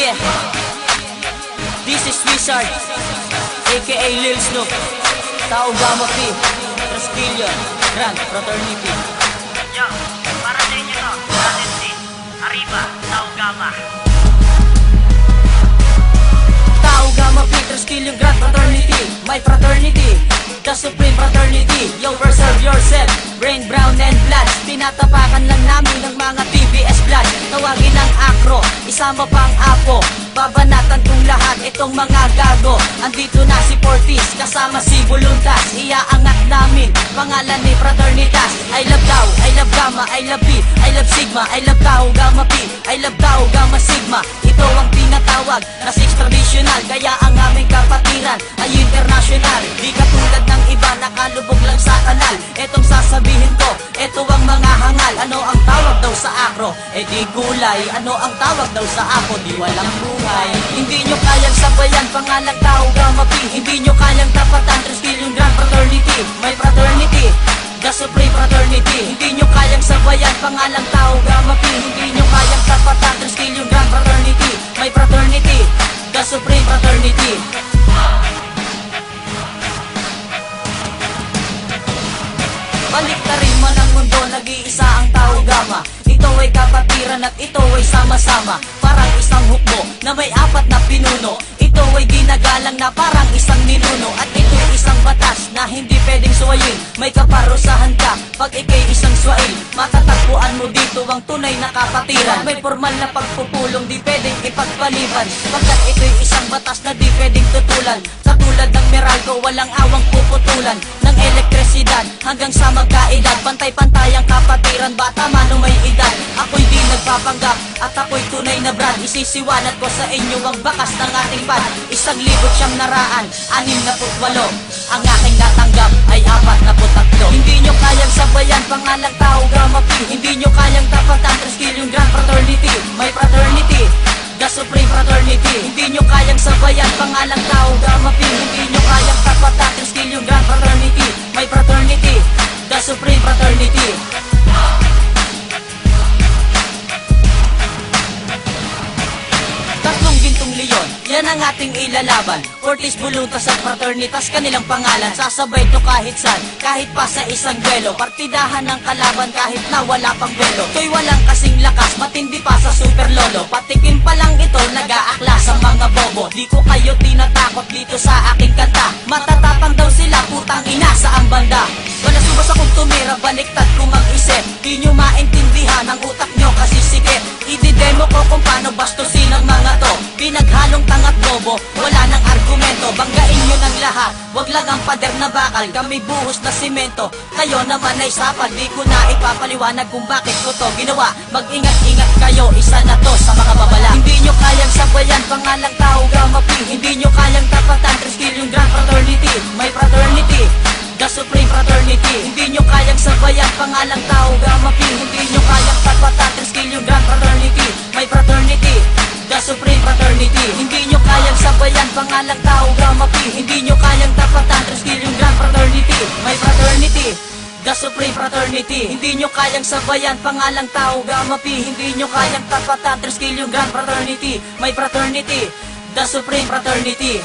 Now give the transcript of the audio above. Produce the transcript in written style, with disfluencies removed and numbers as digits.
Yeah, this is Wizard, aka Lil Snoop, Tau Gamma Pi, Trasquillo, Grand Fraternity. Yo, para sa inyo to, Valentine, Arriba, Tau Gamma. Tau Gamma Pi, Trasquillo, Grand Fraternity, my fraternity, the supreme fraternity. Yo, preserve yourself, brain, brown and blood. Tinatapakan lang namin ng mga TBS blood. Tawagin ng akro, isama pang apo. Babanatan kong lahat itong mga gago. Andito na si Portis, kasama si Voluntas. Iaangat namin, pangalan ni Fraternitas. I love Tau, I love Gamma, I love Pi, I love Sigma, I love Tau Gamma Pi, I love Tau Gamma Sigma. Ito ang tinatawag na six traditional, kaya ang aming kapatiran ay international. Di katulad ng iba, nakalubog lang sa kanal. Etong sasabihin ko, eto ang mga hangal. Ano ang tawag daw sa akro? E di gulay. Ano ang tawag daw sa ako? Di walang buhay. Hindi nyo kayang sabayan, pangalang Tau Gamma Pi. Hindi nyo kayang tapatan, Trasquillo Grand Fraternity, my fraternity, the supreme fraternity. Hindi nyo kayang sabayan, pangalang Tau Gamma Pi. Hindi nyo kayang tapatan, Trasquillo Grand Fraternity, my fraternity, the supreme fraternity. Baliktarin man ang mundo, nag-iisa ang Tau Gamma. Ito ay kapatiran at ito ay sama-sama. Parang isang hukbo na may apat na pinuno. Ito ay ginagalang na parang isang ninuno. At ito ay isang batas na hindi pwedeng suwayin. May kaparusahan ka pag ikay isang swail. Matatagpuan mo dito ang tunay na kapatiran. May formal na pagpupulong, di pwedeng ipagpaliban. Pagkat ito ay isang batas na di pwedeng tutulan. Sa tulad ng Meralco, walang awang puputulan ng elektrisidad hanggang sa magkaedad. Pantay-pantay ang kapatiran, bata man o may edad. Ako'y di nagpapanggap at ako'y tunay na brand. Isisiwanat ko sa inyo ang bakas ng ating band. 1,900, 68. Ang aking natanggap ay 43. Hindi nyo kayang sabayan, pangalang Tau Gamma Pi. Hindi nyo kayang tapatan, Trasquillo Grand Fraternity, my fraternity, the supreme fraternity. Hindi nyo kayang sabayan, pangalang Tau Gamma Pi. Hindi nyo kayang tapatan, Trasquillo Grand Fraternity, my fraternity, the supreme fraternity. Tatlong gintong leon, yan ang ating ilalaban. Portis, Voluntas at Fraternitas, kanilang pangalan. Sasabay to kahit saan, kahit pa sa isang duelo. Partidahan ng kalaban kahit na wala pang belo. To'y walang kasing lakas, matindi pa sa super lolo. Patikim pa lang ito, nag-aakla sa mga bobo. Di ko kayo tinatakot dito sa aking kanta. Matatapang daw sila, putang ina sa ang banda. Wala subas akong tumira, baliktad kong ang isip. Di nyo maintindihan ang utak nyo kasi sikip. Ididemo ko kung paano bastusin ang mga to. Pinaghalong tangat bobo, wala nang argumento. Banggain nyo ng lahat, wag lang ang pader na bakal. Kami buhos na simento, kayo naman ay sapal. Di ko na ipapaliwanag kung bakit ko to ginawa. Mag-ingat-ingat kayo, isa na to sa mga babala. Hindi nyo kayang sabayan, pangalang Tau Gamma Pi. Hindi nyo kayang tapatan, Trasquillo Grand Fraternity, my fraternity, the supreme fraternity. Hindi nyo kayang sabayan, pangalang Tau Gamma Pi. Hindi nyo kayang tapatan, Trasquillo Grand Fraternity, my fraternity, the supreme fraternity. Hindi nyo kayang sabayan, pangalang Tau Gamma Pi. Hindi nyo kayang tapatan, Trasquillo Grand Fraternity, my fraternity, the supreme fraternity. Hindi nyo kayang sabayan, pangalang Tau Gamma Pi. Hindi nyo kayang tapatan, Trasquillo Grand Fraternity, my fraternity, the supreme fraternity.